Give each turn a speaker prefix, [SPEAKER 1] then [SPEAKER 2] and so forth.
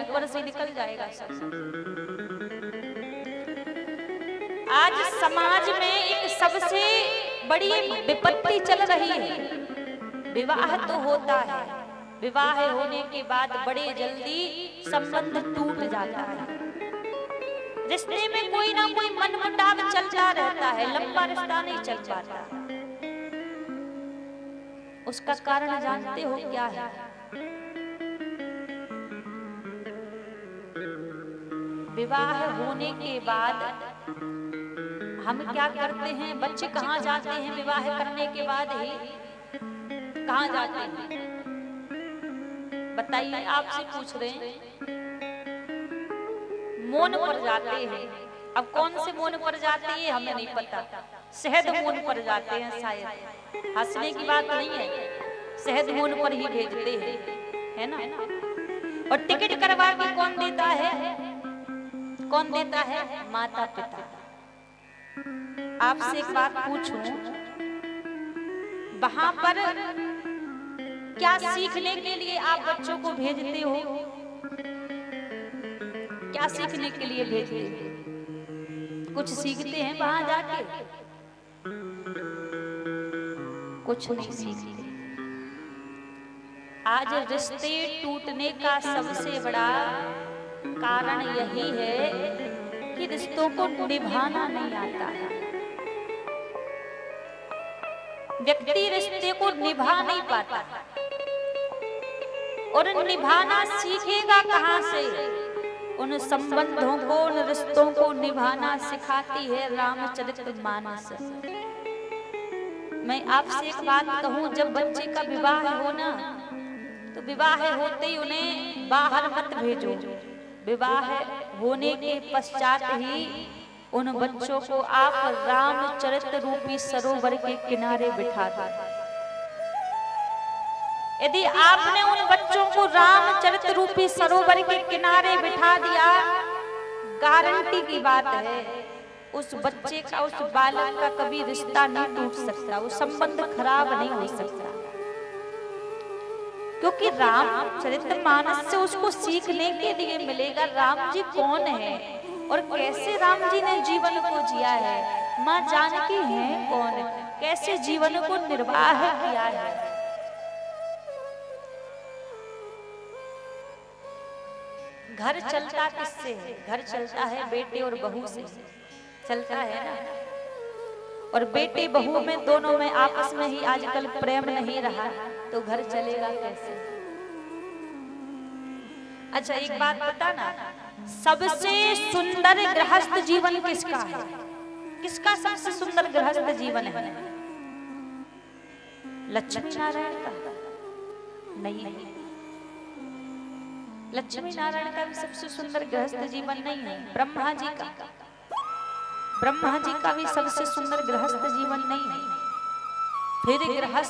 [SPEAKER 1] ऊपर से निकल जाएगा सब। आज समाज में एक सबसे बड़ी विपत्ति चल रही है। विवाह तो होता है, विवाह होने के बाद बड़े जल्दी संबंध टूट जाता है। रिश्ते में कोई ना कोई मनमुटाव चलता रहता है, लंबा रिश्ता नहीं चल पाता। उसका कारण जानते हो क्या है? विवाह होने के बाद हम क्या करते हैं? बच्चे कहाँ जाते हैं? विवाह करने के बाद ही कहाँ जाते हैं? बताइए, आपसे पूछ रहे हैं। मौन पर जाते हैं। अब कौन से मौन पर जाते हैं हमें नहीं पता। शहद मौन पर जाते हैं शायद। हंसने की बात नहीं है, शहद मौन पर ही भेजते हैं, है ना? और टिकट करवा के कौन देता है? कौन देता है? माता पिता। आपसे एक बात पूछूं, वहां पर क्या सीखने के लिए आप बच्चों को भेजते हो? क्या सीखने के लिए भेजते हो? कुछ सीखते हैं वहां जाके? कुछ नहीं सीखते। आज रिश्ते टूटने का सबसे बड़ा कारण यही है कि रिश्तों को निभाना नहीं आता है। व्यक्ति रिश्ते को निभा नहीं पाता, और निभाना सीखेगा कहां से? उन संबंधों को, उन रिश्तों को निभाना सिखाती है रामचरितमानस। मैं आपसे एक बात कहूं, जब बच्चे का विवाह हो ना, तो विवाह होते ही उन्हें बाहर मत भेजो। विवाह होने के पश्चात ही उन बच्चों को आप रामचरित रूपी सरोवर के किनारे बिठा दो। यदि आपने उन बच्चों को रामचरित रूपी सरोवर के किनारे बिठा दिया, गारंटी की बात है उस बच्चे का, उस बालक का कभी रिश्ता नहीं टूट सकता, वो संबंध खराब नहीं हो सकता। क्योंकि रामचरितमानस से उसको सीखने के लिए मिलेगा राम जी कौन है और कैसे राम जी ने जीवन को जिया है, माँ जानकी है कौन, कैसे जीवन को निर्वाह किया है। घर चलता किससे है? घर चलता है बेटे और बहू से चलता है ना। और बेटे बहू में दोनों में आपस में ही आजकल प्रेम नहीं रहा, तो घर चलेगा कैसे? अच्छा एक बात बता ना, सबसे सुंदर गृहस्थ जीवन किसका है? किसका सबसे सुंदर गृहस्थ जीवन है? लक्ष्मी नारायण का? नहीं, लक्ष्मी नारायण का भी सबसे सुंदर गृहस्थ जीवन नहीं है। ब्रह्मा जी का, ब्रह्मा जी का भी सबसे सुंदर गृहस्थ जीवन नहीं है। फिर गृहस्थ